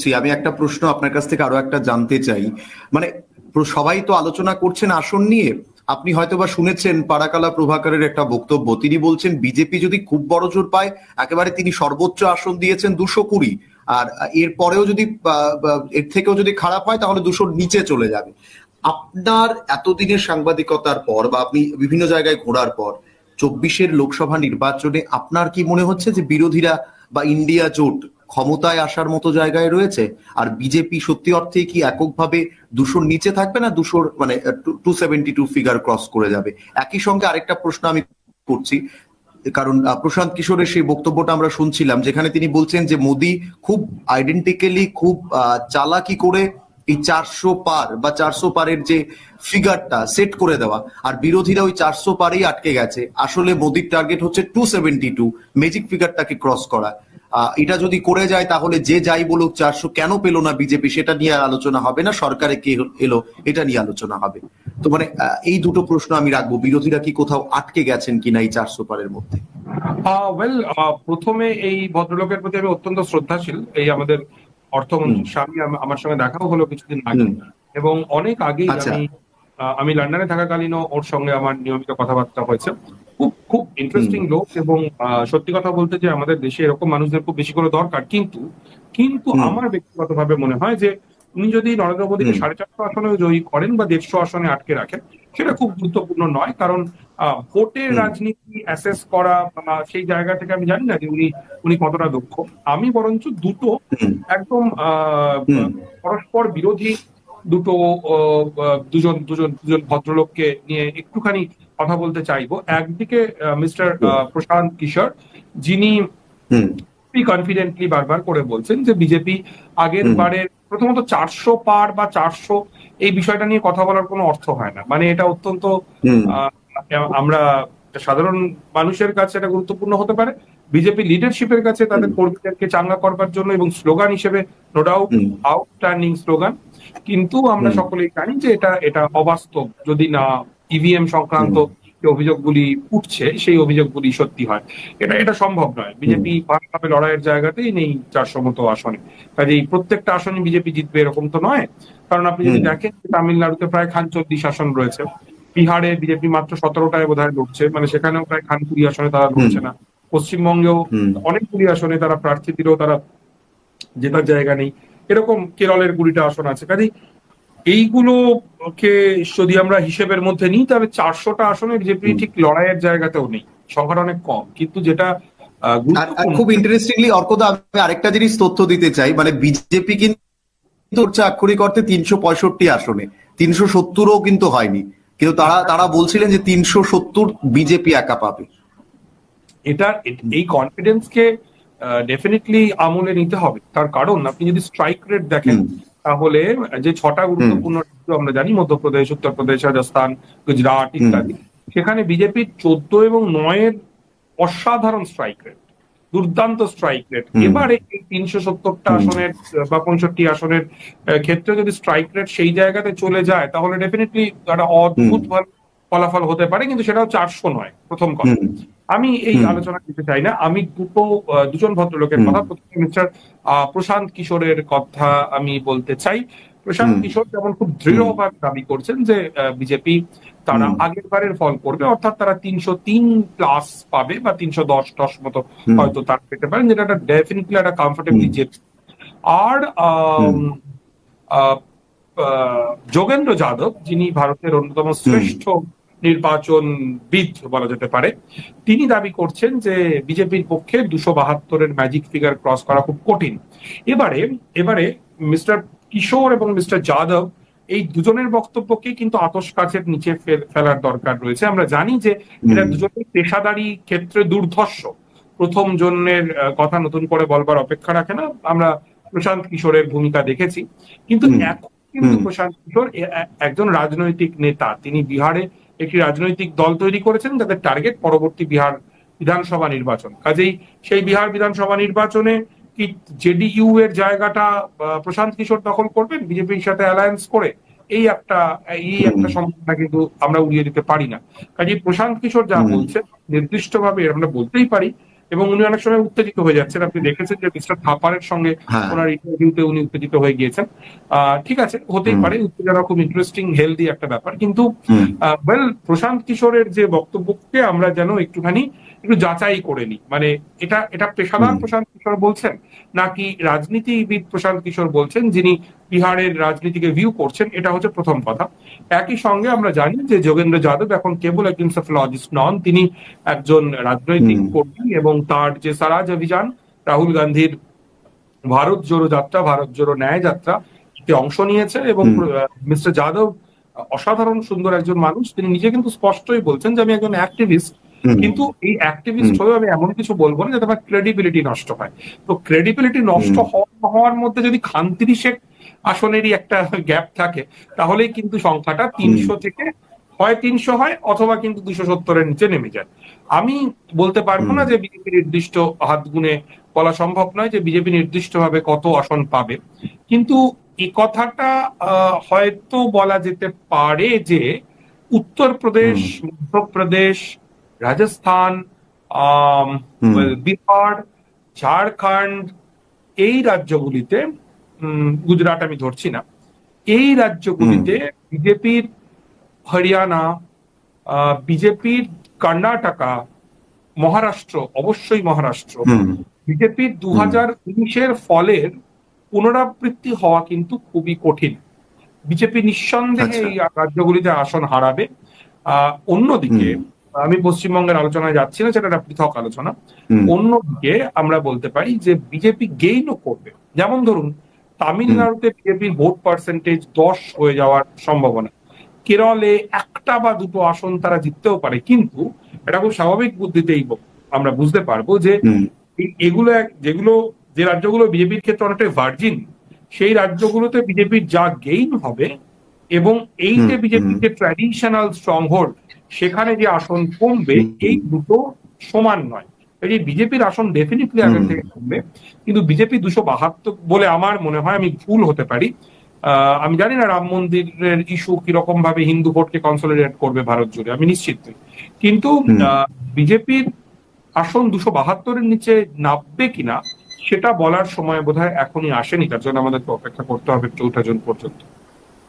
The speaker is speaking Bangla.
করছি, আমি একটা প্রশ্ন আপনার কাছ থেকে আরো একটা জানতে চাই। মানে সবাই তো আলোচনা করছেন আসন নিয়ে। আপনি হয়তোবা শুনেছেন পারাকালা প্রভাকরের একটা বক্তব্য, তিনি বলছেন বিজেপি যদি খুব বড় জোর পায়, একেবারে তিনি সর্বোচ্চ আসন দিয়েছেন 220, আর এর পরেও যদি এর থেকেও যদি খারাপ হয় তাহলে 200-র নিচে চলে যাবে। আপনার এতদিনের সাংবাদিকতার পর বা আপনি বিভিন্ন জায়গায় ঘোরার পর 24-এর লোকসভা নির্বাচনে আপনার কি মনে হচ্ছে যে বিরোধীরা বা ইন্ডিয়া জোট ক্ষমতায় আসার মতো জায়গায় রয়েছে? আর বিজেপি সত্যি অর্থে কি এককভাবে 200-র নিচে থাকবে, না 200-র মানে 272 ফিগার ক্রস করে যাবে? একই সঙ্গে আরেকটা প্রশ্ন আমি করছি, কারণ প্রশান্ত কিশোরের সেই বক্তব্যটা আমরা শুনছিলাম যেখানে তিনি বলছেন যে মোদি খুব আইডেন্টিক্যালি খুব চালাকি করে এই 400 পার বা 400 পারের যে ফিগারটা সেট করে দেওয়া, আর বিরোধীরা ওই 400 পারেই আটকে গেছে। আসলে মোদির টার্গেট হচ্ছে 272, ম্যাজিক ফিগারটাকে ক্রস করা। এটা যদি করে যায় তাহলে যে যাই বলুক 400 কেন পেল না বিজেপি, সেটা নিয়ে আলোচনা হবে না, সরকারে কে এলো এটা নিয়ে আলোচনা হবে। তো মানে এই দুটো প্রশ্ন আমি রাখবো, বিরোধীরা কি কোথাও আটকে গেছেন কিনা এই 400 পারের মধ্যে? প্রথমে এই ভদ্রলোকের প্রতি আমি অত্যন্ত শ্রদ্ধাশীল। এই আমাদের অর্থমন্ত্রীর স্বামী আমার সঙ্গে দেখাও হলো কিছুদিন আগে, এবং অনেক আগেই আমি লন্ডনে থাকাকালীনও ওর সঙ্গে আমার নিয়মিত কথাবার্তা হয়েছে। খুব খুব ইন্টারেস্টিং লোক, এবং সত্যি কথা বলতে যে আমাদের দেশে এরকম মানুষদের খুব বেশি করে দরকার। কিন্তু আমার ব্যক্তিগতভাবে মনে হয় যে উনি যদি নরেন্দ্র মোদীকে 450 আসনে জয়ী করেন বা 150 আসনে আটকে রাখেন, সেটা খুব গুরুত্বপূর্ণ নয়। কারণ ভোটের রাজনীতি অ্যাসেস করা সেই জায়গা থেকে আমি জানি না যে উনি কতটা দক্ষ। আমি বরঞ্চ দুটো একদম পরস্পর বিরোধী দুজন ভদ্রলোককে নিয়ে একটুখানি কথা বলতে চাইবো। একদিকে মিস্টার প্রশান্ত কিশোর, যিনি কনফিডেন্টলি বারবার করে বলছেন যে বিজেপি আগের বারের প্রথমত 400 পার বা 400 এই বিষয়টা নিয়ে কথা বলার কোনো অর্থ হয় না। মানে এটা অত্যন্ত আমরা সাধারণ মানুষের কাছে এটা গুরুত্বপূর্ণ হতে পারে, বিজেপি লিডারশিপের কাছে তাদের কর্মীদেরকে চাঙ্গা করবার জন্য এবং স্লোগান হিসেবে নো ডাউট আউটস্ট্যান্ডিং স্লোগান। কিন্তু আমরা সকলেই জানি যে এটা অবাস্তব যদি না ইভিএম সংক্রান্ত যে অভিযোগগুলি উঠছে সেই অভিযোগগুলি সত্যি হয়। এটা সম্ভব নয়। বিজেপি ভাবে লড়াইয়ের জায়গাতেই নেই 400 মতো আসনে। কাজেই প্রত্যেকটা আসনে বিজেপি জিতবে এরকম তো নয়। কারণ আপনি যদি দেখেন তামিলনাড়ুতে প্রায় খান 40 আসন রয়েছে, বিহারে বিজেপি মাত্র 17টায় বোধহয় লড়ছে, মানে সেখানেও প্রায় খান 20 আসনে তারা লড়ছে না। পশ্চিমবঙ্গেও অনেকগুলি আসনে তারা প্রার্থী দিলেও তারা জেতার জায়গা নেই। এরকম কেরলের 20টা আসন আছে। কাজেই এইগুলোকে যদি আমরা হিসেবের মধ্যে নিই তাহলে 400টা আসনে বিজেপি ঠিক লড়াইয়ের জায়গাতেও নেই, সংখ্যাটা অনেক কম। কিন্তু যেটা খুব ইন্টারেস্টিংলি অর্কদা, আমি আরেকটা জিনিস তথ্য দিতে চাই, মানে বিজেপি কিন্তু আক্ষরিক অর্থে 365 আসনে, 370ও কিন্তু হয়নি, কিন্তু তারা বলছিলেন যে 370 বিজেপি একা পাবে। এই কনফিডেন্সকে ডেফিনেটলি আমলে নিতে হবে। তার কারণ আপনি যদি স্ট্রাইক রেট দেখেন তাহলে যে 6টা গুরুত্বপূর্ণ রাজ্য আমরা জানি, মধ্যপ্রদেশ, উত্তরপ্রদেশ, রাজস্থান, গুজরাট ইত্যাদি, সেখানে বিজেপির 14 এবং 9-এর অসাধারণ স্ট্রাইক রেট, দুর্দান্ত স্ট্রাইক রেট। এবারে এই 370টা আসনের বা 65 আসনের ক্ষেত্রে যদি স্ট্রাইক রেট সেই জায়গাতে চলে যায় তাহলে ডেফিনেটলি একটা অদ্ভুত ফলাফল হতে পারে, কিন্তু সেটাও 400 নয়। প্রথম কথা, আমি এই আলোচনা দিতে চাই না। আমি দুজন ভদ্রলোকের কথা, প্রথমে মিস্টার প্রশান্ত কিশোরের কথা আমি বলতে চাই। প্রশান্ত কিশোর যেমন খুব দৃঢ়ভাবে দাবি করছেন যে বিজেপি তারা আগের বারের ফল করবে, অর্থাৎ তারা 303 প্লাস পাবে বা 310 মতো হয়তো তারা পেতে পারেন, যেটা ডেফিনেটলি একটা কমফোর্টেবলি জেত। আর যোগেন্দ্র যাদব, যিনি ভারতের অন্যতম শ্রেষ্ঠ নির্বাচনবিদ বলা যেতে পারে, তিনি দাবি করছেন যে বিজেপির পক্ষে 272-এর ম্যাজিক ফিগার ক্রস করা খুব কঠিন। এবারে মিস্টার কিশোর এবং মিস্টার যাদব এই দুজনের বক্তব্যকে কিন্তু আতশ কাচের নিচে ফেলার দরকার রয়েছে। আমরা জানি যে এরা দুজনের পেশাদারি ক্ষেত্রে দুর্ধর্ষ। প্রথম জনের কথা নতুন করে বলবার অপেক্ষা রাখে না। আমরা প্রশান্ত কিশোরের ভূমিকা দেখেছি, কিন্তু এখন কিন্তু প্রশান্ত কিশোর একজন রাজনৈতিক নেতা। তিনি বিহারে একটি রাজনৈতিক দল তৈরি করেছেন যাদের টার্গেট পরবর্তী বিহার বিধানসভা নির্বাচন। কাজেই সেই বিহার বিধানসভা নির্বাচনে কি জেডিইউ এর জায়গাটা প্রশান্ত কিশোর দখল করবেন বিজেপির সাথে অ্যালায়েন্স করে? এই একটা সম্ভাবনা কিন্তু আমরা উড়িয়ে দিতে পারি না। কাজেই প্রশান্ত কিশোর যা বলছে নির্দিষ্টভাবে আমরা বলতেই পারি এবং উনি অনেক সময় উত্তেজিত হয়ে যাচ্ছেন। আপনি দেখেছেন যে মিস্টার থাপারের সঙ্গে ওনার ইন্টারভিউতে উনি উত্তেজিত হয়ে গিয়েছেন। ঠিক আছে, হতেই পারে, উত্তেজনা খুব ইন্টারেস্টিং হেলদি একটা ব্যাপার, কিন্তু প্রশান্ত কিশোরের যে বক্তব্যকে আমরা যেন একটু যাচাই করে নিই। মানে এটা পেশাদার প্রশান্ত কিশোর বলছেন নাকি রাজনীতিবিদ প্রশান্ত কিশোর বলছেন, যিনি বিহারের রাজনীতিকে ভিউ করছেন, এটা হচ্ছে প্রথম কথা। একই সঙ্গে আমরা জানি যে যোগেন্দ্র যাদব এখন কেবল একজন সোফোলজিস্ট নন, তিনি একজন রাজনৈতিক কর্মী, এবং তার যে স্বরাজ অভিযান, রাহুল গান্ধীর ভারত জোড়ো যাত্রা, ভারত জোড়ো ন্যায় যাত্রা, এতে অংশ নিয়েছে। এবং মিস্টার যাদব অসাধারণ সুন্দর একজন মানুষ, তিনি নিজে কিন্তু স্পষ্টই বলছেন যে আমি একজন অ্যাক্টিভিস্ট, কিন্তু এই অ্যাক্টিভিস্ট হয়েও আমি এমন কিছু বলবো না যাতে আমার ক্রেডিবিলিটি নষ্ট হয়। তো ক্রেডিবিলিটি নষ্ট হওয়ার মধ্যে যদি খান 30 আসনেরই একটা গ্যাপ থাকে, তাহলেই কিন্তু সংখ্যাটা 300 থেকে হয় 300 হয়, অথবা কিন্তু 270-এর নিচে নেমে যায়। আমি বলতে পারবো না যে বিজেপি নির্দিষ্ট হাত গুনে বলা সম্ভব নয় যে বিজেপি নির্দিষ্টভাবে কত আসন পাবে, কিন্তু এই কথাটা হয়তো বলা যেতে পারে যে উত্তরপ্রদেশ, মধ্যপ্রদেশ, রাজস্থান, বিহার, ঝাড়খণ্ড, এই রাজ্যগুলিতে, গুজরাট আমি ধরছি না, এই রাজ্যগুলিতে বিজেপির হরিয়ানা, বিজেপির কর্ণাটকা, মহারাষ্ট্র, অবশ্যই মহারাষ্ট্র, বিজেপির 2019-এর ফলের পুনরাবৃত্তি হওয়া কিন্তু খুবই কঠিন। বিজেপি নিঃসন্দেহে এই রাজ্যগুলিতে আসন হারাবে। অন্যদিকে আমি পশ্চিমবঙ্গের আলোচনায় যাচ্ছি না, সেটা একটা পৃথক আলোচনা। অন্যদিকে আমরা বলতে পারি যে বিজেপি গেইনও করবে। যেমন ধরুন, তামিলনাড়ুতে বিজেপির ভোট পার্সেন্টেজ 10 হয়ে যাওয়ার সম্ভাবনা, কেরলে 1টা বা 2টো আসন তারা জিততেও পারে, কিন্তু এটা খুব স্বাভাবিক বুদ্ধিতেই আমরা বুঝতে পারবো যে যে রাজ্যগুলো বিজেপির ক্ষেত্রে অনেকটাই ভার্জিন, সেই রাজ্যগুলোতে বিজেপির যা গেইন হবে, এবং এই যে বিজেপির যে ট্র্যাডিশনাল স্ট্রংহোল্ড, সেখানে যে আসন কমবে, এই দুটো সমান নয়। এই বিজেপির আসন ডেফিনেটলি আগের থেকে কমবে, কিন্তু বিজেপি 272 বলে আমার মনে হয়, আমি ভুল হতে পারি। আমি জানি না রাম মন্দিরের ইস্যু কিরকম ভাবে হিন্দু ভোটকে কনসলিডেট করবে ভারত জুড়ে, আমি নিশ্চিত নই, কিন্তু বিজেপির আসন 272-এর নিচে নামবে কিনা সেটা বলার সময় বোধহয় এখনই আসেনি। তার জন্য আমাদেরকে অপেক্ষা করতে হবে 4 জুন পর্যন্ত।